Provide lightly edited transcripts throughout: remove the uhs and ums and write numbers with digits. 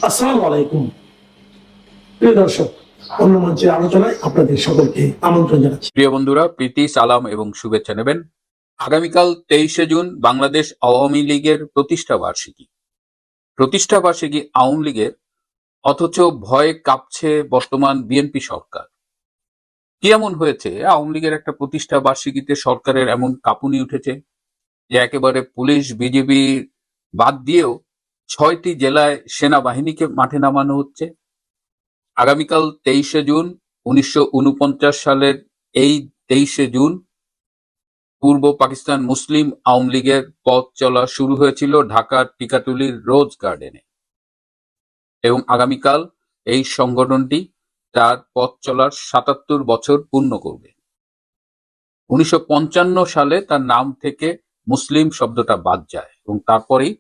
আসসালামু আলাইকুম প্রিয় দর্শক, অন্য মঞ্চের আলোচনায় আপনাদের সকলকে আমন্ত্রণ জানাচ্ছি। প্রিয় বন্ধুরা, প্রীতি, সালাম এবং শুভেচ্ছা নেবেন। আগামীকাল 23শে জুন বাংলাদেশ আওয়ামী লীগের প্রতিষ্ঠা বার্ষিকী আওয়ামী লীগের, অথচ ভয়ে কাঁপছে বর্তমান বিএনপি সরকার। কি এমন হয়েছে আওয়ামী লীগের একটা প্রতিষ্ঠা বার্ষিকীতে সরকারের এমন কাঁপুনি উঠেছে যে একেবারে পুলিশ বিজিবি বাদ দিয়েও 6টি জেলায় সেনাবাহিনীকে মাঠে নামানো হচ্ছে? আগামীকাল 23শে জুন 1949 সালের এই 23শে জুন পূর্ব পাকিস্তান মুসলিম আওয়ামী লীগের পথ চলা শুরু হয়েছিল ঢাকার টিকাটুলির রোজ গার্ডেনে, এবং আগামীকাল এই সংগঠনটি তার পথ চলার 77 বছর পূর্ণ করবে। 1955 সালে তার নাম থেকে মুসলিম শব্দটা বাদ যায়, এবং তারপরেই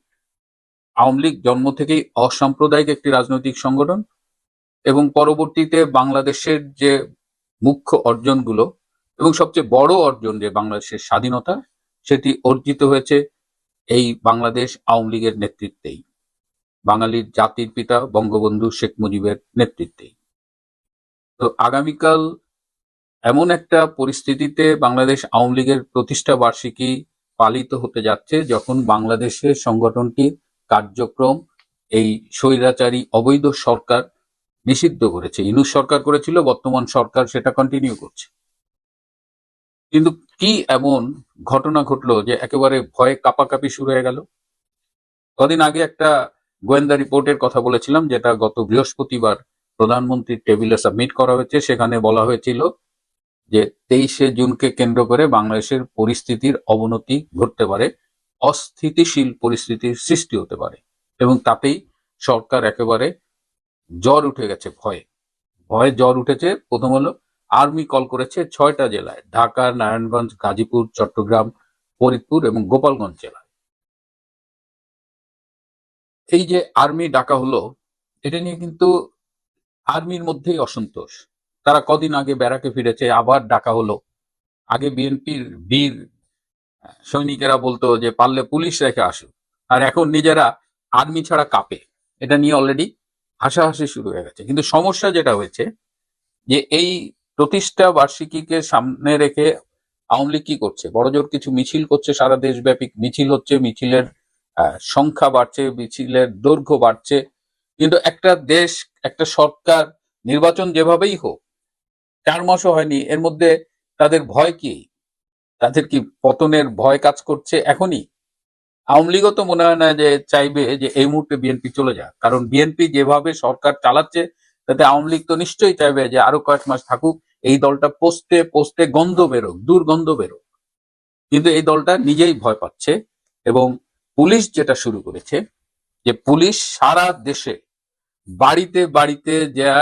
আওয়ামী লীগ জন্ম থেকেই অসাম্প্রদায়িক একটি রাজনৈতিক সংগঠন, এবং পরবর্তীতে বাংলাদেশের যে মুখ্য অর্জনগুলো এবং সবচেয়ে বড় অর্জন যে বাংলাদেশের স্বাধীনতা, সেটি অর্জিত হয়েছে এই বাংলাদেশ আওয়ামী লীগের নেতৃত্বেই, বাঙালির জাতির পিতা বঙ্গবন্ধু শেখ মুজিবের নেতৃত্বেই। তো আগামীকাল এমন একটা পরিস্থিতিতে বাংলাদেশ আওয়ামী লীগের প্রতিষ্ঠা বার্ষিকী পালিত হতে যাচ্ছে যখন বাংলাদেশের সংগঠনটির কার্যক্রম এই স্বৈরাচারী অবৈধ সরকার নিষিদ্ধ করেছে। ইউনূস সরকার করেছিল, বর্তমান সরকার সেটা কন্টিনিউ করছে। কিন্তু কি এমন ঘটনা ঘটলো যে একেবারে ভয়ে কাঁপাকাঁপি শুরু হয়ে গেল? কদিন আগে একটা গোয়েন্দা রিপোর্টের কথা বলেছিলাম, যেটা গত বৃহস্পতিবার প্রধানমন্ত্রীর টেবিলে সাবমিট করা হয়েছে। সেখানে বলা হয়েছিল যে 23শে জুনকে কেন্দ্র করে বাংলাদেশের পরিস্থিতির অবনতি ঘটতে পারে, অস্থিতিশীল পরিস্থিতির সৃষ্টি হতে পারে, এবং তাতেই সরকার একেবারে জ্বর উঠে গেছে। ভয়ে জ্বর উঠেছে। প্রথম হলো আর্মি কল করেছে 6টা জেলায়, ঢাকা, নারায়ণগঞ্জ, গাজীপুর, চট্টগ্রাম, ফরিদপুর এবং গোপালগঞ্জ জেলায়। এই যে আর্মি ডাকা হলো, এটা নিয়ে কিন্তু আর্মির মধ্যেই অসন্তোষ। তারা কদিন আগে ব্যারাকে ফিরেছে, আবার ডাকা হলো। আগে বিএনপির বীর সৈনিকেরা বলতো যে পারলে পুলিশ রেখে আসুক, আর এখন নিজেরা আর্মি ছাড়া কাঁপে। এটা নিয়ে অলরেডি হাসাহাসি শুরু হয়ে গেছে। কিন্তু সমস্যা যেটা হয়েছে যে এই প্রতিষ্ঠা বার্ষিকীকে সামনে রেখে আওয়ামী লীগ কি করছে, বড়জোর কিছু মিছিল করছে, সারা দেশব্যাপী মিছিল হচ্ছে, মিছিলের সংখ্যা বাড়ছে, মিছিলের দৈর্ঘ্য বাড়ছে। কিন্তু একটা দেশ, একটা সরকার, নির্বাচন যেভাবেই হোক 4 মাসও হয়নি, এর মধ্যে তাদের ভয় কি? তাদের কি পতনের ভয় কাজ করছে এখনই? আওয়ামী লীগও তো মনে হয় না যে চাইবে যে এই মুহূর্তে বিএনপি চলে যাক, কারণ বিএনপি যেভাবে সরকার চালাচ্ছে তাতে আওয়ামী লীগ তো নিশ্চয়ই চাইবে যে আরো কয়েক মাস থাকুক, এই দলটা পোস্টে পোস্টে গন্ধ বেরোক, দুর্গন্ধ বেরোক। কিন্তু এই দলটা নিজেই ভয় পাচ্ছে, এবং পুলিশ যেটা শুরু করেছে, যে পুলিশ সারা দেশে বাড়িতে বাড়িতে যা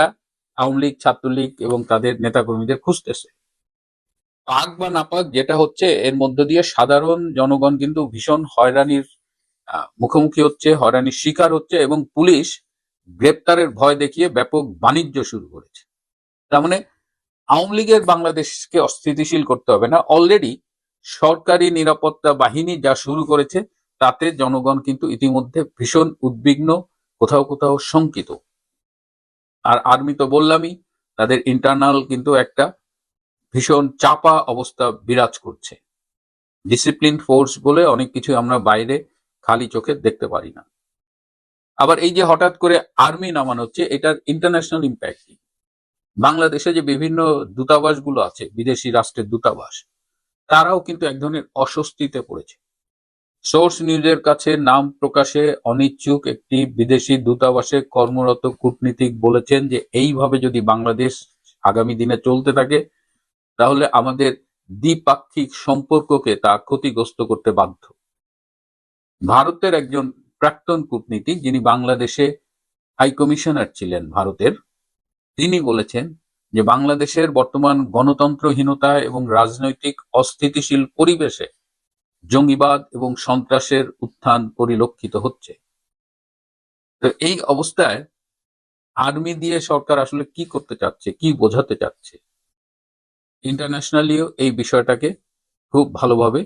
আওয়ামী লীগ, ছাত্রলীগ এবং তাদের নেতাকর্মীদের খুঁজতেছে। পাক বা না পাক যেটা হচ্ছে, এর মধ্য দিয়ে সাধারণ জনগণ কিন্তু ভীষণ হয়রানির মুখোমুখি হচ্ছে, হয়রানির শিকার হচ্ছে, এবং পুলিশ গ্রেপ্তারের ভয় দেখিয়ে ব্যাপক বাণিজ্য শুরু করেছে। তার মানে আওয়ামী লীগের বাংলাদেশকে অস্থিতিশীল করতে হবে না, অলরেডি সরকারি নিরাপত্তা বাহিনী যা শুরু করেছে তাতে জনগণ কিন্তু ইতিমধ্যে ভীষণ উদ্বিগ্ন, কোথাও কোথাও শঙ্কিত। আর আর্মি তো বললামই, তাদের ইন্টারনাল কিন্তু একটা ভীষণ চাপা অবস্থা বিরাজ করছে। ডিসিপ্লিন ফোর্স বলে অনেক কিছু আমরা বাইরে খালি চোখে দেখতে পারি না। আবার এই যে হঠাৎ করে আর্মি নামানো হচ্ছে, এটার ইন্টারন্যাশনাল ইম্প্যাক্ট কি? বাংলাদেশে যে বিভিন্ন দূতাবাসগুলো আছে, বিদেশি রাষ্ট্রের দূতাবাস, তারাও কিন্তু এক ধরনের অস্বস্তিতে পড়েছে। সোর্স নিউজের কাছে নাম প্রকাশে অনিচ্ছুক একটি বিদেশি দূতাবাসে কর্মরত কূটনীতিক বলেছেন যে এইভাবে যদি বাংলাদেশ আগামী দিনে চলতে থাকে তাহলে আমাদের দ্বিপাক্ষিক সম্পর্ককে তা ক্ষতিগ্রস্ত করতে বাধ্য। ভারতের একজন প্রাক্তন কূটনীতিক, যিনি বাংলাদেশে হাই কমিশনার ছিলেন ভারতের, তিনি বলেছেন যে বাংলাদেশের বর্তমান গণতন্ত্রহীনতা এবং রাজনৈতিক অস্থিতিশীল পরিবেশে জঙ্গিবাদ এবং সন্ত্রাসের উত্থান পরিলক্ষিত হচ্ছে। তো এই অবস্থায় আর্মি দিয়ে সরকার আসলে কি করতে চাচ্ছে, কি বোঝাতে চাচ্ছে? ইন্টারন্যাশনালিও এই বিষয়টাকে খুব ভালোভাবে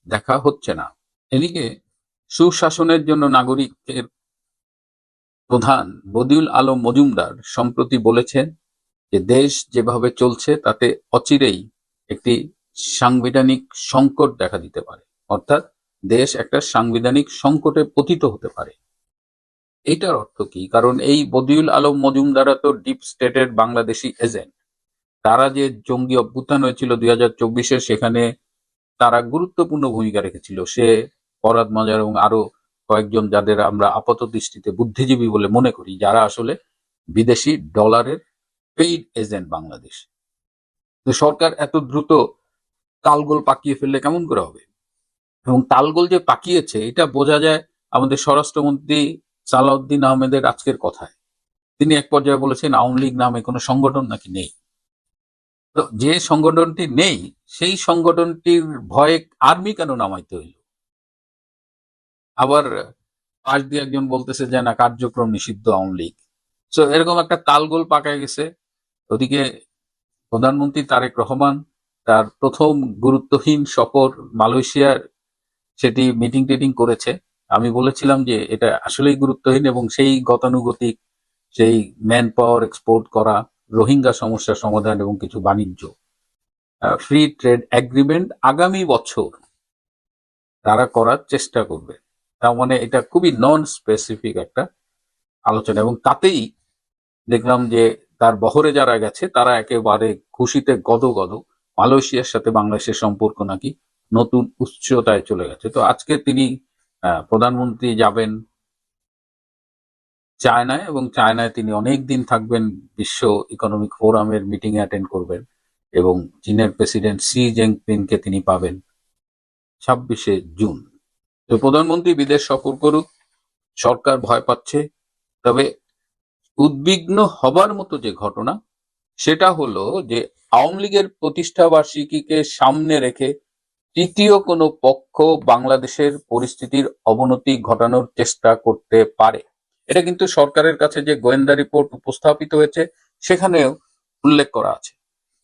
দেখা হচ্ছে না। এদিকে সুশাসনের জন্য নাগরিকের প্রধান বদিউল আলম মজুমদার সম্প্রতি বলেছেন যে দেশ যেভাবে চলছে তাতে অচিরেই একটি সাংবিধানিক সংকট দেখা দিতে পারে, অর্থাৎ দেশ একটা সাংবিধানিক সংকটে পতিত হতে পারে। এটার অর্থ কি? কারণ এই বদিউল আলম মজুমদাররা তো ডিপ স্টেটের বাংলাদেশি এজেন্ট। তারা যে জঙ্গি অভ্যুত্থান হয়েছিল 2024-এ, সেখানে তারা গুরুত্বপূর্ণ ভূমিকা রেখেছিল। সে ফরহাদ মজার এবং আরো কয়েকজন, যাদের আমরা আপাত দৃষ্টিতে বুদ্ধিজীবী বলে মনে করি, যারা আসলে বিদেশি ডলারের পেইড এজেন্ট বাংলাদেশ। তো সরকার এত দ্রুত তালগোল পাকিয়ে ফেললে কেমন করে হবে? এবং তালগোল যে পাকিয়েছে এটা বোঝা যায় আমাদের স্বরাষ্ট্রমন্ত্রী সালাউদ্দিন আহমেদের আজকের কথায়। তিনি এক পর্যায়ে বলেছেন আওয়ামী লীগ নামে কোনো সংগঠন নাকি নেই। তো যে সংগঠনটি নেই সেই সংগঠনটির ভয়ে আর্মি কেন নামাইতে হইল? আবার পাশ দিয়ে একজন বলতেছে যে না, কার্যক্রম নিষিদ্ধ আওয়ামী লীগ। তো এরকম একটা তালগোল পাকায় গেছে। ওদিকে প্রধানমন্ত্রী তারেক রহমান তার প্রথম গুরুত্বহীন সফর মালয়েশিয়ার, সেটি মিটিং টিটিং করেছে। আমি বলেছিলাম যে এটা আসলেই গুরুত্বহীন, এবং সেই গতানুগতিক সেই ম্যান পাওয়ার এক্সপোর্ট করা, রোহিঙ্গা সমস্যা সমাধান এবং কিছু বাণিজ্য ফ্রি ট্রেড এগ্রিমেন্ট আগামী বছর তারা করার চেষ্টা করবে। তার মানে এটা খুবই নন স্পেসিফিক একটা আলোচনা, এবং তাতেই দেখলাম যে তার বহরে যারা গেছে তারা একেবারে খুশিতে গদগদ। মালয়েশিয়ার সাথে বাংলাদেশের সম্পর্ক নাকি নতুন উচ্চতায় চলে গেছে। তো আজকে তিনি প্রধানমন্ত্রী যাবেন চায়নায়, এবং চায়নায় তিনি অনেক দিন থাকবেন, বিশ্ব ইকোনমিক ফোরামের মিটিং অ্যাটেন্ড করবেন, এবং চীনের প্রেসিডেন্ট শি জিনপিংকে তিনি পাবেন 26শে জুন। তো প্রধানমন্ত্রী বিদেশ সফর করুক, সরকার ভয় পাচ্ছে। তবে উদ্বিগ্ন হবার মতো যে ঘটনা সেটা হলো যে আওয়ামী লীগের প্রতিষ্ঠা বার্ষিকীকে সামনে রেখে তৃতীয় কোনো পক্ষ বাংলাদেশের পরিস্থিতির অবনতি ঘটানোর চেষ্টা করতে পারে। এটা কিন্তু সরকারের কাছে যে গোয়েন্দা রিপোর্ট উপস্থাপিত হয়েছে সেখানেও উল্লেখ করা আছে।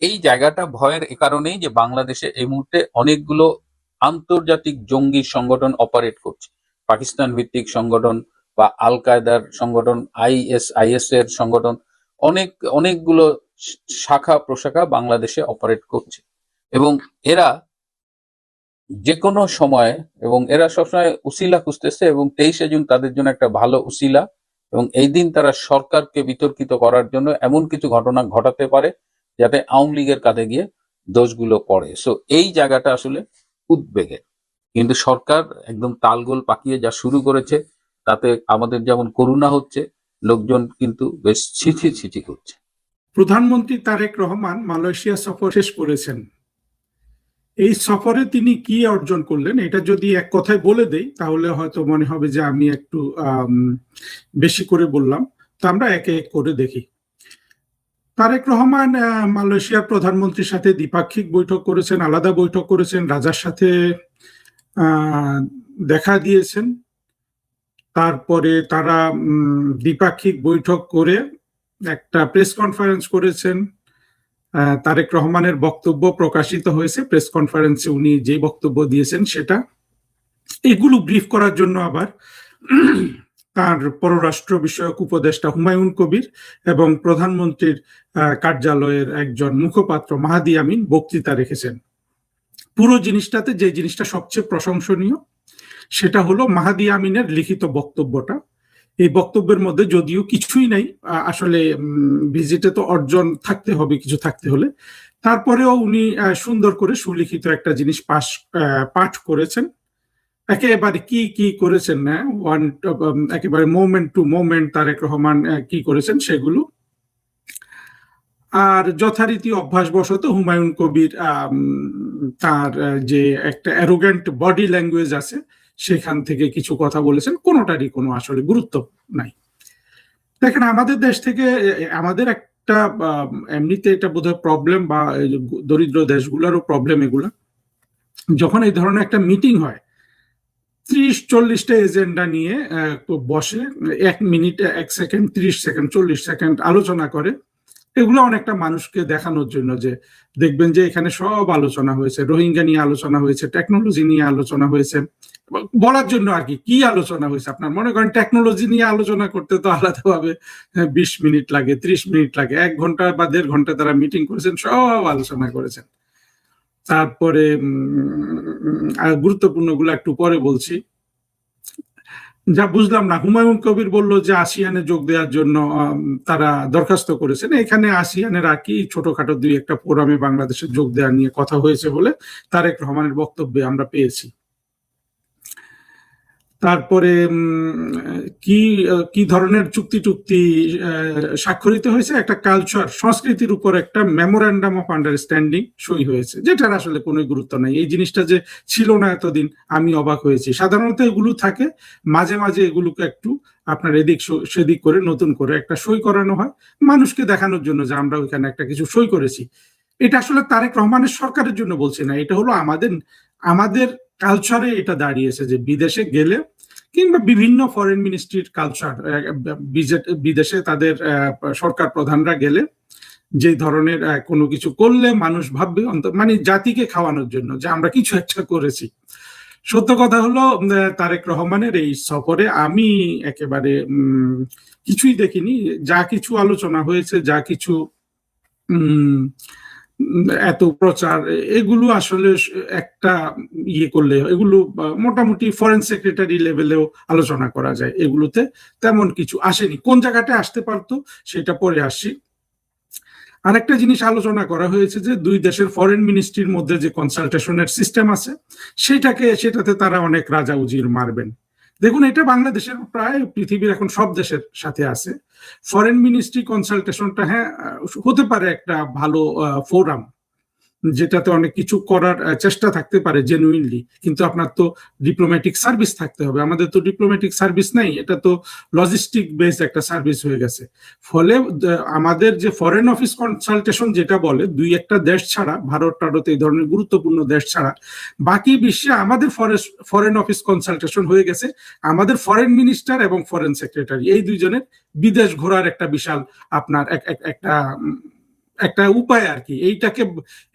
এই জায়গাটা ভয়ের এ কারণেই যে বাংলাদেশে এই মুহূর্তে অনেকগুলো আন্তর্জাতিক জঙ্গি সংগঠন অপারেট করছে। পাকিস্তান ভিত্তিক সংগঠন বা আল কায়দার সংগঠন, IS এর সংগঠন, অনেকগুলো শাখা প্রশাখা বাংলাদেশে অপারেট করছে, এবং এরা যে কোনো সময়, এবং এরা সবসময় উসিলা খুঁজতেছে, এবং 23শে জুন তাদের জন্য একটা ভালো উসিলা, এবং এই দিন তারা সরকারকে বিতর্কিত করার জন্য এমন কিছু ঘটনা ঘটাতে পারে যাতে আওয়ামী লীগের কাঁধে গিয়ে দোষগুলো পড়ে। সো এই জায়গাটা আসলে উদ্বেগের। কিন্তু সরকার একদম তালগোল পাকিয়ে যা শুরু করেছে তাতে আমাদের যেমন করুণা হচ্ছে, লোকজন কিন্তু বেশ ছিছি ছিছি করছে। প্রধানমন্ত্রী তারেক রহমান মালয়েশিয়া সফর শেষ করেছেন। এই সফরে তিনি কি অর্জন করলেন এটা যদি এক কথায় বলে দেই তাহলে হয়তো মনে হবে যে আমি একটু বেশি করে বললাম। তো আমরা একে এক করে দেখি। তারেক রহমান মালয়েশিয়ার প্রধানমন্ত্রীর সাথে দ্বিপাক্ষিক বৈঠক করেছেন, আলাদা বৈঠক করেছেন, রাজার সাথে দেখা দিয়েছেন। তারপরে তারা দ্বিপাক্ষিক বৈঠক করে একটা প্রেস কনফারেন্স করেছেন। তারেক রহমানের বক্তব্য প্রকাশিত হয়েছে প্রেস কনফারেন্সে, উনি যে বক্তব্য দিয়েছেন সেটা। এগুলো ব্রিফ করার জন্য আবার তার পররাষ্ট্র বিষয়ক উপদেষ্টা হুমায়ুন কবির এবং প্রধানমন্ত্রীর কার্যালয়ের একজন মুখপাত্র মাহাদি আমিন বক্তৃতা রেখেছেন। পুরো জিনিসটাতে যে জিনিসটা সবচেয়ে প্রশংসনীয় সেটা হলো মাহাদি আমিনের লিখিত বক্তব্যটা। এই বক্তব্যের মধ্যে যদিও কিছুই নাই, আসলে ভিজিটে তো অর্জন থাকতে হবে কিছু থাকতে হলে, তারপরেও উনি সুন্দর করে সুলিখিত একটা জিনিস পাঠ করেছেন। একেবারে কি কি করেছেন না, একেবারে moment to moment Tarek Rahman কি করেছেন সেগুলো। আর যথারীতি অভ্যাসবশত হুমায়ুন কবির তার যে একটা অ্যারোগেন্ট বডি ল্যাঙ্গুয়েজ আছে সেখান থেকে কিছু কথা বলেছেন, কোনোটারই কোনো আসলে গুরুত্ব নাই। দেখেন, আমাদের দেশ থেকে আমাদের একটা এমনিতে এটা বোধহয় প্রবলেম, বা দরিদ্র দেশগুলোরও প্রবলেম এগুলা, যখন এই ধরনের একটা মিটিং হয় 30-40টা এজেন্ডা নিয়ে বসে 1 মিনিট 1 সেকেন্ড 30 সেকেন্ড 40 সেকেন্ড আলোচনা করে, এগুলো অনেকটা মানুষকে দেখানোর জন্য যে দেখবেন যে এখানে সব আলোচনা হয়েছে, রোহিঙ্গা নিয়ে আলোচনা হয়েছে, টেকনোলজি নিয়ে আলোচনা হয়েছে, বলার জন্য আর কি কি আলোচনা হয়েছে। আপনার মনে করেন টেকনোলজি নিয়ে আলোচনা করতে তো আলাদাভাবে 20 মিনিট লাগে, 30 মিনিট লাগে, 1 ঘন্টা বা 1.5 ঘন্টা তারা মিটিং করেছেন, সব আলোচনা করেছেন। তারপরে গুরুত্বপূর্ণ গুলো একটু পরে বলছি। যা বুঝলাম না, হুমায়ুন কবির বলল যে আসিয়ানে যোগ দেওয়ার জন্য তারা দরখাস্ত করেছেন। এখানে আসিয়ানের আর কি ছোটখাটো 2-1টা ফোরামে বাংলাদেশের যোগ দেওয়া নিয়ে কথা হয়েছে বলে তারেক রহমানের বক্তব্যে আমরা পেয়েছি। তারপরে কি কি ধরনের চুক্তি স্বাক্ষরিত হয়েছে, একটা কালচার সংস্কৃতির উপর একটা মেমোরেন্ডাম অফ আন্ডারস্ট্যান্ডিং সই হয়েছে, যেটার আসলে কোনো গুরুত্ব নাই। এই জিনিসটা যে ছিল না এতদিন, আমি অবাক হয়েছি। সাধারণত এগুলো থাকে, মাঝে মাঝে এগুলোকে একটু আপনার এদিক সেদিক করে নতুন করে একটা সই করানো হয়, মানুষকে দেখানোর জন্য যে আমরা ওইখানে একটা কিছু সই করেছি। এটা আসলে তারেক রহমানের সরকারের জন্য বলছি না, এটা হলো আমাদের কালচারে এটা দাঁড়িয়েছে যে বিদেশে গেলে কিংবা বিভিন্ন ফরেন মিনিস্ট্রির কালচার, বিদেশে তাদের সরকার প্রধানরা গেলে যে ধরনের কোনো কিছু করলে মানুষ ভাববে মানে জাতিকে খাওয়ানোর জন্য যে আমরা কিছু একটা করেছি। সত্য কথা হলো তারেক রহমানের এই সফরে আমি একেবারে কিছুই দেখিনি। যা কিছু আলোচনা হয়েছে, যা কিছু এত প্রচার, এগুলো আসলে একটা ইয়ে করলে এগুলো মোটামুটি ফরেন সেক্রেটারি লেভেলেও আলোচনা করা যায়, এগুলোতে তেমন কিছু আসেনি। কোন জায়গাটায় আসতে পারতো সেটা পরে আসছি। আরেকটা জিনিস আলোচনা করা হয়েছে যে দুই দেশের ফরেন মিনিস্ট্রির মধ্যে যে কনসালটেশনের সিস্টেম আছে সেটাতে তারা অনেক রাজা উজির মারবেন। দেখুন, এটা বাংলাদেশের প্রায় পৃথিবীর এখন সব দেশের সাথে আছে। ফরেন মিনিস্ট্রি কনসালটেশনটা হ্যাঁ হতে পারে একটা ভালো ফোরাম, যেটাতে অনেক কিছু করার চেষ্টা থাকতে পারে জেনুইনলি, কিন্তু আপনার তো ডিপ্লোম্যাটিক সার্ভিস থাকতে হবে। আমাদের তো ডিপ্লোম্যাটিক সার্ভিস নাই, এটা তো লজিস্টিক বেসড একটা সার্ভিস হয়ে গেছে। ফলে আমাদের যে ফরেন অফিস কনসালটেশন যেটা বলে, 2-1টা দেশ ছাড়া, ভারত এই ধরনের গুরুত্বপূর্ণ দেশ ছাড়া বাকি বিশ্বে আমাদের ফরেন অফিস কনসালটেশন হয়ে গেছে আমাদের ফরেন মিনিস্টার এবং ফরেন সেক্রেটারি, এই দুইজনের বিদেশ ঘোরার একটা বিশাল আপনার একটা উপায় আর কি।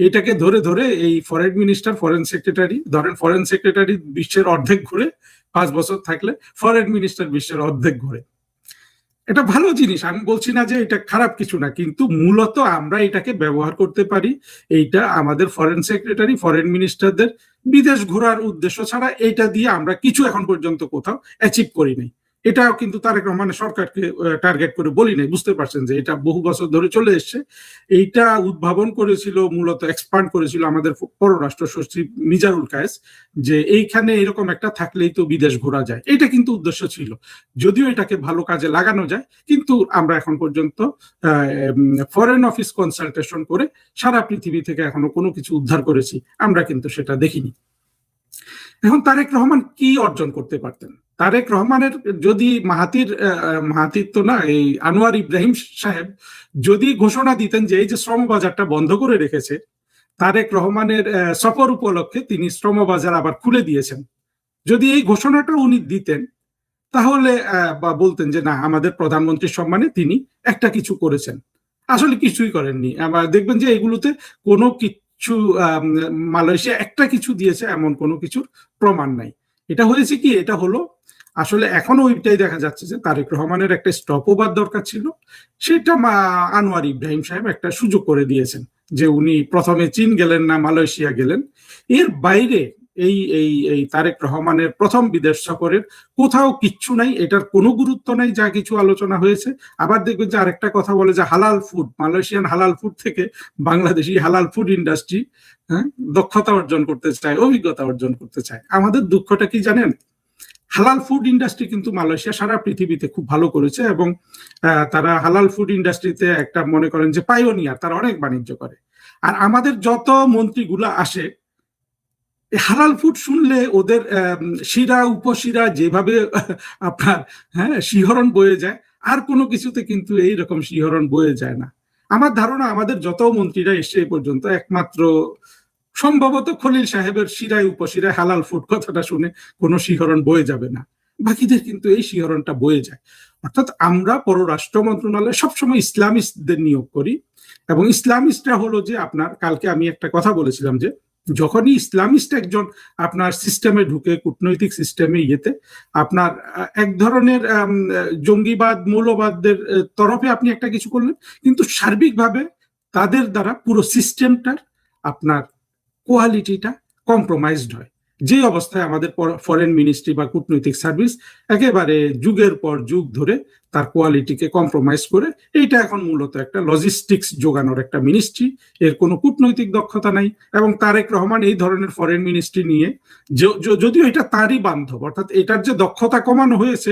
এইটাকে ধরে এই ফরেন মিনিস্টার, ফরেন সেক্রেটারি, ধরেন ফরেন সেক্রেটারি বিশ্বের অর্ধেক ঘুরে, 5 বছর থাকলে ফরেন মিনিস্টার বিশ্বের অর্ধেক ঘুরে। এটা ভালো জিনিস, আমি বলছি না যে এটা খারাপ কিছু না, কিন্তু মূলত আমরা এটাকে ব্যবহার করতে পারি। এইটা আমাদের ফরেন সেক্রেটারি, ফরেন মিনিস্টারদের বিদেশ ঘোরার উদ্দেশ্য ছাড়া এইটা দিয়ে আমরা কিছু এখন পর্যন্ত কোথাও অ্যাচিভ করিনি। এটাও কিন্তু তারেক রহমানের সরকারকে টার্গেট করে বলি নাই, বুঝতে পারছেন যে এটা বহু বছর ধরে চলে এসছে। এইটা উদ্ভাবন করেছিল, মূলত এক্সপান্ড করেছিল আমাদের পররাষ্ট্র সচিব মিজানুল কায়েস, যে এইখানে এরকম একটা থাকলেই তো বিদেশ ঘোরা যায়। এটা কিন্তু উদ্দেশ্য ছিল, যদিও এটাকে ভালো কাজে লাগানো যায়, কিন্তু আমরা এখন পর্যন্ত ফরেন অফিস কনসালটেশন করে সারা পৃথিবী থেকে এখনো কোনো কিছু উদ্ধার করেছি আমরা কিন্তু সেটা দেখিনি। এখন তারেক রহমান কি অর্জন করতে পারতেন? তারেক রহমানের যদি মাহাতির তো না, এই আনোয়ার ইব্রাহিম সাহেব যদি ঘোষণা দিতেন যে এই যে শ্রম বাজারটা বন্ধ করে রেখেছে, তারেক রহমানের সফর উপলক্ষে তিনি শ্রম বাজার আবার খুলে দিয়েছেন, যদি এই ঘোষণাটা উনি দিতেন, তাহলে বা বলতেন যে না, আমাদের প্রধানমন্ত্রীর সম্মানে তিনি একটা কিছু করেছেন। আসলে কিছুই করেননি। আবার দেখবেন যে এগুলোতে কোনো কিছু মালয়েশিয়া একটা কিছু দিয়েছে এমন কোনো কিছুর প্রমাণ নাই। এটা হয়েছে কি, এটা হলো আসলে এখনো ওইটাই দেখা যাচ্ছে যে তারেক রহমানের একটা স্টপ ওভার দরকার ছিল, সেটা আনোয়ার ইব্রাহিম সাহেব একটা সুযোগ করে দিয়েছেন, যে উনি প্রথমে চীন গেলেন না, মালয়েশিয়া গেলেন। এর বাইরে এই এই এই তারেক রহমানের প্রথম বিদেশ সফরের কোথাও কিচ্ছু নাই, এটার কোনো গুরুত্ব নাই যা কিছু আলোচনা হয়েছে। আবার দেখবেন যে আরেকটা কথা বলে যে হালাল ফুড, মালয়েশিয়ান হালাল ফুড থেকে বাংলাদেশি হালাল ফুড ইন্ডাস্ট্রি দক্ষতা অর্জন করতে চায়, অভিজ্ঞতা অর্জন করতে চায়। আমাদের দুঃখটা কি জানেন, হালাল ফুড ইন্ডাস্ট্রি কিন্তু মালয়েশিয়া সারা পৃথিবীতে খুব ভালো করেছে, এবং তারা হালাল ফুড ইন্ডাস্ট্রিতে একটা মনে করেন যে পাইওনিয়ার, তারা অনেক বাণিজ্য করে। আর আমাদের যত মন্ত্রীগুলা আসে, হালাল ফুড শুনলে ওদের শিরা উপশিরা যেভাবে আপনার শিহরণ বয়ে যায়, আর কোনো কিছুতে কিন্তু এইরকম শিহরণ বয়ে যায় না। আমার ধারণা আমাদের যত মন্ত্রীরা এসে এই পর্যন্ত একমাত্র সম্ভবত খলিল সাহেবের শিরায় উপশিরায় হালাল ফুড কথাটা শুনে কোনো শিহরণ বয়ে যাবে না, বাকিদের কিন্তু এই শিহরণটা বয়ে যায়। অর্থাৎ আমরা পররাষ্ট্র মন্ত্রণালয়ে সবসময় ইসলামিস্টদের নিয়োগ করি, এবং ইসলামিস্টরা হলো যে আপনার, কালকে আমি একটা কথা বলেছিলাম যে যখনই ইসলামিস্ট একজন আপনার সিস্টেমে ঢুকে, কূটনৈতিক সিস্টেমে ইয়েতে আপনার এক ধরনের জঙ্গিবাদ মৌলবাদদের তরফে আপনি একটা কিছু করলেন, কিন্তু সার্বিকভাবে তাদের দ্বারা পুরো সিস্টেমটার আপনার কোয়ালিটিটা কম্প্রোমাইজড হয়। যে অবস্থায় আমাদের ফরেন মিনিস্ট্রি বা কূটনৈতিক সার্ভিস একেবারে যুগের পর যুগ ধরে তার কোয়ালিটিকে কম্প্রোমাইজ করে, এইটা এখন মূলত একটা লজিস্টিক্স যোগানোর একটা মিনিস্ট্রি, এর কোনো কূটনৈতিক দক্ষতা নাই। এবং তারেক রহমান এই ধরনের ফরেন মিনিস্ট্রি নিয়ে, যদিও এটা তারই বান্ধব, অর্থাৎ এটার যে দক্ষতা কমানো হয়েছে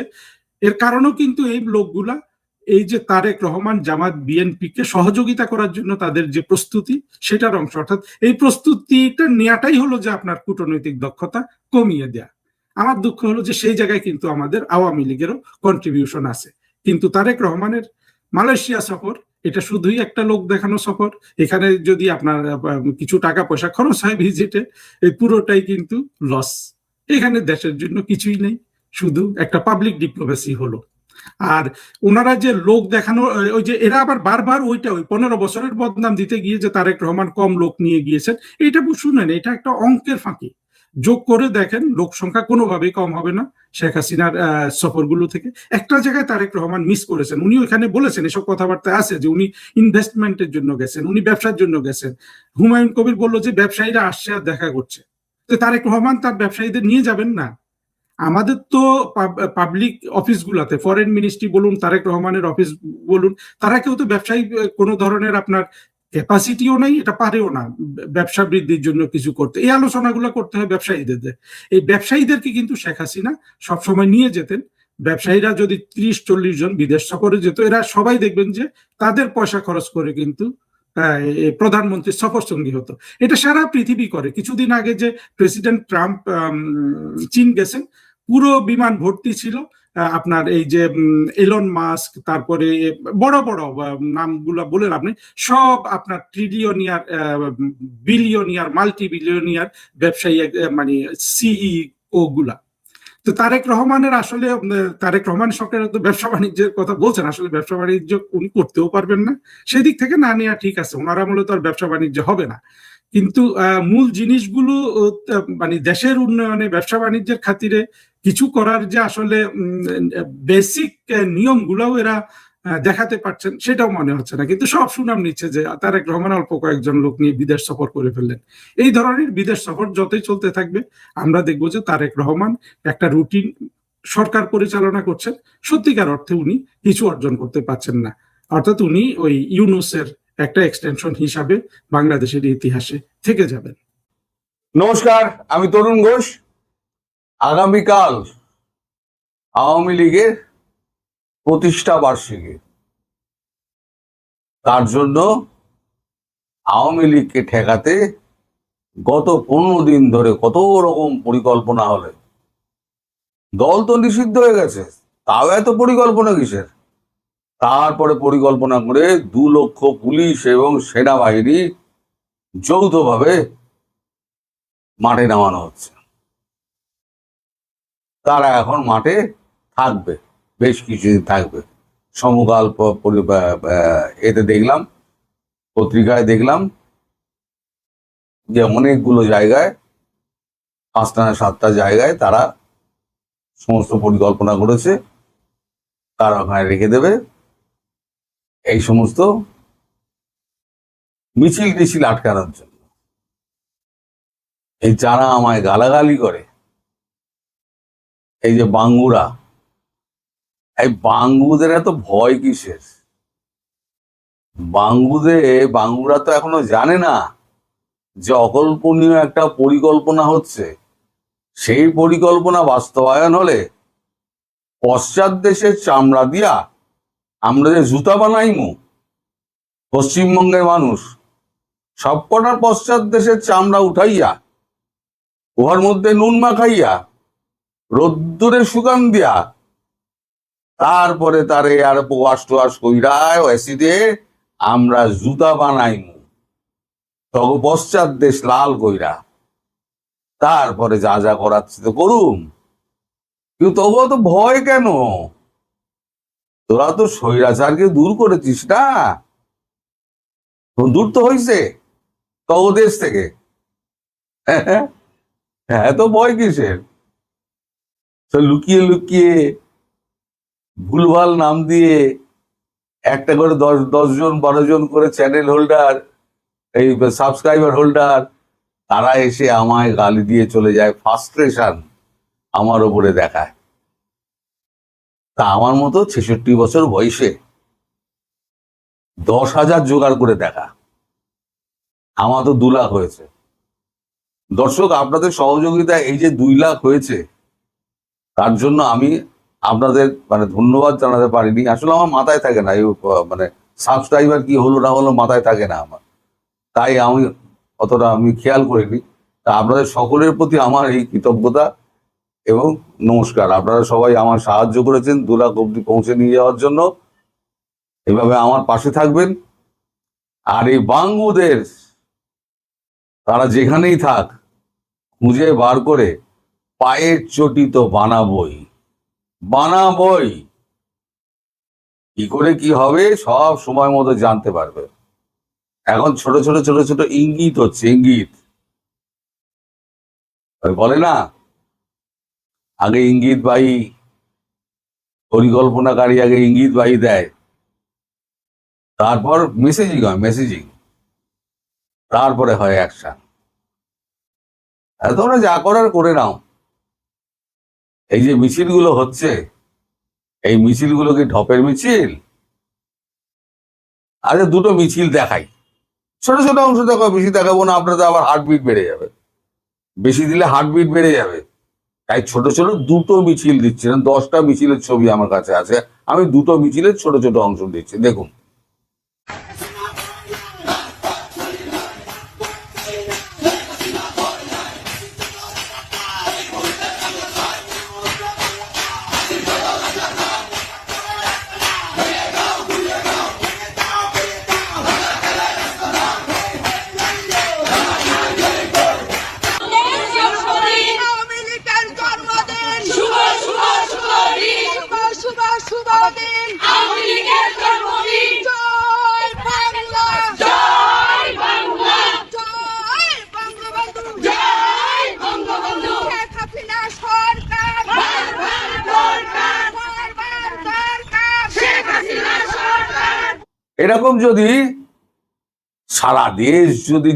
এর কারণেও কিন্তু এই লোকগুলা, এই যে তারেক রহমান জামাত বিএনপিকে সহযোগিতা করার জন্য তাদের যে প্রস্তুতি, সেটার অংশ। অর্থাৎ এই প্রস্তুতিটা নেওয়াটাই হলো যে আপনার কূটনৈতিক দক্ষতা কমিয়ে দেয়া। আমার দুঃখ হলো যে সেই জায়গায় কিন্তু আমাদের আওয়ামী লীগেরও কন্ট্রিবিউশন আছে। কিন্তু তারেক রহমানের মালয়েশিয়া সফর, এটা শুধুই একটা লোক দেখানো সফর। এখানে যদি আপনার কিছু টাকা পয়সা খরচ হয় ভিজিটে, এই পুরোটাই কিন্তু লস। এখানে দেশের জন্য কিছুই নেই, শুধু একটা পাবলিক ডিপ্লোমেসি হলো। আর ওনারা যে লোক দেখানো, ওই যে এরা আবার বারবার ওই 15 বছরের বদনাম দিতে গিয়ে যে তারেক রহমান কম লোক নিয়ে গিয়েছেন, এইটা শুনেন, এটা একটা অঙ্কের ফাঁকি। যোগ করে দেখেন, লোক সংখ্যা কোনোভাবেই কম হবে না শেখ হাসিনার সফরগুলো থেকে। একটা জায়গায় তারেক রহমান মিস করেছেন, উনি ওখানে বলেছেন, এসব কথাবার্তা আছে যে উনি ইনভেস্টমেন্টের জন্য গেছেন, উনি ব্যবসার জন্য গেছেন। হুমায়ুন কবির বলল যে ব্যবসায়ীরা আসছে আর দেখা করছে, তো তারেক রহমান তার ব্যবসায়ীদের নিয়ে যাবেন না? আমাদের তো পাবলিক অফিসগুলোতে, ফরেন মিনিস্ট্রি বলুন, তারেক রহমানের অফিস বলুন, তারা কেউ তো ব্যবসায়ী কোনো ধরনের আপনার ক্যাপাসিটিও নাই, এটা পারেও না ব্যবসা বৃদ্ধির জন্য কিছু করতে। এই আলোচনাগুলো করতে হয় ব্যবসায়ীদের। এই ব্যবসায়ীদেরকে কিন্তু শেখ হাসিনা সবসময় নিয়ে যেতেন। ব্যবসায়ীরা যদি 30-40 জন বিদেশ সফরে যেত, এরা সবাই দেখবেন যে তাদের পয়সা খরচ করে কিন্তু প্রধানমন্ত্রী সফর সঙ্গী হতো। এটা সারা পৃথিবী করে। কিছুদিন আগে যে প্রেসিডেন্ট ট্রাম্প চীন গেছেন, পুরো বিমান ভর্তি ছিল আপনার এই যে এলন মাস্ক, তারপরে বড় বড় নামগুলো বলে আপনি সব আপনার ট্রিলিয়নিয়ার, বিলিয়নিয়ার, মাল্টি বিলিয়নিয়ার ব্যবসায়ী, মানে সিইও গুলা। তো তারেক রহমানের আসলে, তারেক রহমান সরকারের তো ব্যবসা বাণিজ্যের কথা বলছেন, আসলে ব্যবসা বাণিজ্য উনি করতেও পারবেন না। সেদিক থেকে না নেওয়া ঠিক আছে, ওনারা মূলত আর ব্যবসা বাণিজ্য হবে না। কিন্তু মূল জিনিসগুলো মানে দেশের উন্নয়নে, ব্যবসা বাণিজ্যের খাতিরে কিছু করার যে আসলে বেসিক নিয়মগুলোও এরা দেখাতে পারছেন, সেটাও মনে হচ্ছে না। কিন্তু সব সুনাম নিচ্ছে যে তারেক রহমান অল্প কয়েকজন লোক নিয়ে বিদেশ সফর করে ফেললেন। এই ধরনের বিদেশ সফর যতই চলতে থাকবে, আমরা দেখবো যে তারেক রহমান একটা রুটিন সরকার পরিচালনা করছেন, সত্যিকার অর্থে উনি কিছু অর্জন করতে পারছেন না। অর্থাৎ উনি ওই ইউনুসের একটা এক্সটেনশন হিসাবে বাংলাদেশের ইতিহাসে থেকে যাবেন। নমস্কার, আমি তরুণ ঘোষ। আগামীকাল আওয়ামী লীগের প্রতিষ্ঠা বার্ষিকী, তার জন্য আওয়ামী লীগকে ঠেকাতে গত 15 দিন ধরে কত রকম পরিকল্পনা হলে, দল তো নিষিদ্ধ হয়ে গেছে, তাও এত পরিকল্পনা কিসের? তারপরে পরিকল্পনা করে 2 লক্ষ পুলিশ এবং সেনাবাহিনী যৌথভাবে মাঠে নামানো হচ্ছে। তারা এখন মাঠে থাকবে, বেশ কিছুদিন থাকবে। সমকাল এতে দেখলাম, পত্রিকায় দেখলাম যে অনেকগুলো জায়গায়, 5টা না 7টা জায়গায় তারা সমস্ত পরিকল্পনা করেছে, তারা ওখানে রেখে দেবে। এই সমস্ত মিছিল টিছিল আটকানোর জন্য। এই যারা আমায় গালাগালি করে, এই যে বাঙ্গুরা, এই বাঙ্গুদের এত ভয় কিসের? বাঙ্গুরা তো এখনো জানে না যে অকল্পনীয় একটা পরিকল্পনা হচ্ছে। সেই পরিকল্পনা বাস্তবায়ন হলে পশ্চাৎ দেশের চামড়া দিয়া আমরা যে জুতা বানাইমু, পশ্চিমবঙ্গের মানুষ সবকটার পশ্চাৎ দেশের চামড়া উঠাইয়া, উহার মধ্যে নুন মাখাইয়া, রোদ্দুরে শুকান দিয়া, তারপরে তারে আর ওয়াশ টোয়াশ কইরা অ্যাসিডে আমরা জুতা বানাইমু, তখন পশ্চাৎ দেশ লাল কইরা, তারপরে যা যা করাচ্ছে তো করুম। কিন্তু তবুও তো ভয় কেন? তোরা তো স্বৈরাচারকে দূর করেছিস না, দূর তো হয়েছে তগদেশ থেকে। হ্যাঁ, তো ভয় কিসের? তো লুকিয়ে লুকিয়ে ভুলভাল নাম দিয়ে একটা করে 10 জন 12 জন করে চ্যানেল হোল্ডার, এই সাবস্ক্রাইবার হোল্ডার, তারা এসে আমায় গালি দিয়ে চলে যায়, ফ্রাস্ট্রেশন আমার ওপরে দেখায়। তা আমার মতো 66 বছর বয়সে 10,000 জোগাড় করে দেখা, আমার তো 2 লাখ হয়েছে। দর্শক, আপনাদের সহযোগিতা এই যে 2 লাখ হয়েছে, তার জন্য আমি আপনাদের মানে ধন্যবাদ জানাতে পারিনি। আসলে আমার মাথায় থাকে না, এই মানে সাবস্ক্রাইবার কি হলো না হলো মাথায় থাকে না আমার, তাই আমি অতটা আমি খেয়াল করিনি। তা আপনাদের সকলের প্রতি আমার এই কৃতজ্ঞতা এবং নমস্কার। আপনারা সবাই আমার সাহায্য করেছেন 2 লাখ অব্দি পৌঁছে নিয়ে যাওয়ার জন্য। এভাবে আমার পাশে থাকবেন। আর এই বাঙ্গুদের তারা যেখানেই থাক, খুঁজে বার করে পায়ের চটি তো বানাবই। কি করে কি হবে সব সময় মতো জানতে পারবে। এখন ছোট ছোট ছোট ছোট ইঙ্গিত হচ্ছে, ইঙ্গিত। ওই বলে না, আগে ইঙ্গিত বাহী পরিকল্পনাকারী আগে ইঙ্গিত বাহী দেয়, তারপর মেসেজিং হয়, মেসেজিং, তারপরে হয় অ্যাকশন। তোমরা যা করার করে নাও। এই যে মিছিলগুলো হচ্ছে, এই মিছিলগুলো কি ঢপের মিছিল? আরে 2টো মিছিল দেখাই, ছোট ছোট অংশ দেখো, বেশি দেখাবো না, আপনাদের আবার হার্টবিট বেড়ে যাবে, বেশি দিলে হার্টবিট বেড়ে যাবে। তাই ছোট ছোট 2টো মিছিল দিচ্ছি না, 10টা মিছিলের ছবি আমার কাছে আছে, আমি 2টো মিছিলের ছোট ছোট অংশ দিচ্ছি, দেখুন। আওয়ামী লীগের জন্মদিন শুভ শুভ শুভ দিন, শুভ শুভ দিন আওয়ামী লীগের জন্মদিন। জয় বাংলা, জয় বাংলা, জয় বঙ্গবন্ধু, জয় বঙ্গবন্ধু। শেখ হাসিনা সরকার বারবার দরকার, বারবার দরকার শেখ হাসিনা সরকার। এরকম যদি সারা দেশ যদি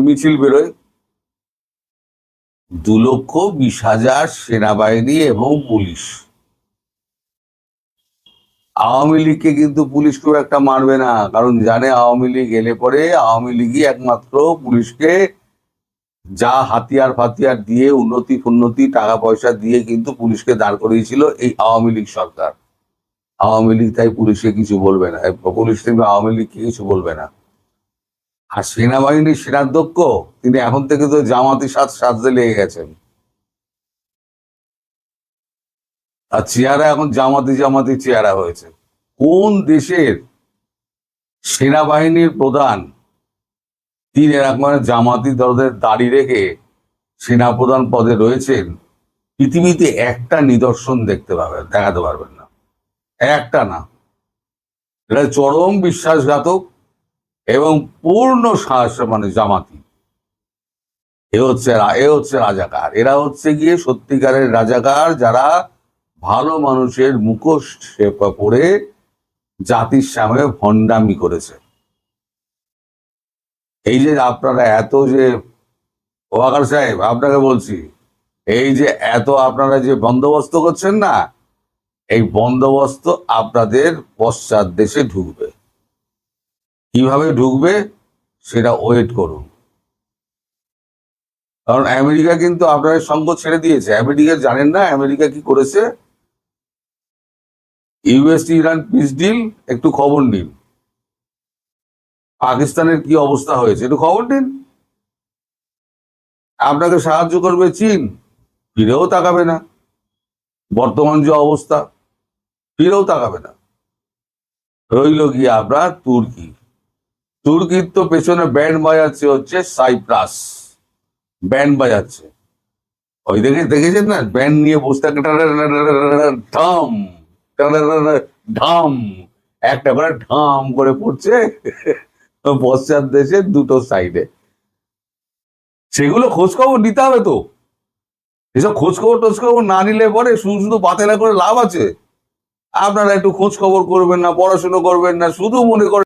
মিছিল বেরোয়, 2,20,000 সেনাবাহিনী এবং পুলিশ। আওয়ামী লীগকে কিন্তু পুলিশ খুব একটা মারবে না, কারণ জানে আওয়ামী লীগ এলে পরে আওয়ামী লীগই একমাত্র পুলিশকে যা হাতিয়ার ফাতিয়ার দিয়ে উন্নতি টাকা পয়সা দিয়ে কিন্তু পুলিশকে দাঁড় করিয়েছিল এই আওয়ামী লীগ সরকার। আওয়ামী লীগ তাই পুলিশকে কিছু বলবে না, পুলিশ থেকে আওয়ামী লীগকে কিছু বলবে না। আর সেনাবাহিনীর সেনাধ্যক্ষ তিনি এখন থেকে তো জামাতি সাজতে লেগে গেছেন, আর চেহারা এখন জামাতি চেহারা হয়েছে। কোন দেশের সেনাবাহিনীর প্রধান তিনি এরকম জামাতি দলদের দাড়ি রেখে সেনাপ্রধান পদে রয়েছেন, পৃথিবীতে একটা নিদর্শন দেখাতে পারবেন না, একটা না। এটা চরম বিশ্বাসঘাতক এবং পূর্ণ মানে জামাতি। এ হচ্ছে রাজাকার। এরা হচ্ছে গিয়ে সত্যিকারের রাজাকার, যারা ভালো মানুষের মুখোশ পরে জাতির সামনে ভণ্ডামি করেছে। এই যে আপনারা এত যে ওয়াকার সাহেব, আপনাকে বলছি, এই যে এত আপনারা যে বন্দোবস্ত করছেন না, এই বন্দোবস্ত আপনাদের পশ্চাৎ দেশে ঢুকবে। কিভাবে ঢুকবে সেটা ওয়েট করুন, কারণ আমেরিকা কিন্তু আপনাদের সঙ্গ ছেড়ে দিয়েছে। আমেরিকা জানেন না আমেরিকা কি করেছে? ইউএস ইরান পিস ডিল, একটু খবর নিন। পাকিস্তানের কি অবস্থা হয়েছে একটু খবর নিন। আপনাকে সাহায্য করবে চীন, ফিরেও তাকাবে না। বর্তমান যে অবস্থা, ফিরেও তাকাবে না। রইল গিয়ে আপনার তুর্কির তো পেছনে ব্যান্ড বাজাচ্ছে হচ্ছে সাইপ্রাস, ব্যান্ড বাজাচ্ছে। ওই দেখেছেন না, ব্যান্ড নিয়ে বসে থাকে, ঢাম একটা করে ঢাম করে পড়ছে পশ্চাৎ দেশের দুটো সাইডে। সেগুলো খোঁজ খবর নিতে হবে তো। এসব খোঁজ খবর না নিলে পরে শুধু শুধু বাতেলা করে লাভ আছে? আপনারা একটু খোঁজ খবর করবেন না, পড়াশুনো করবেন না, শুধু মনে করেন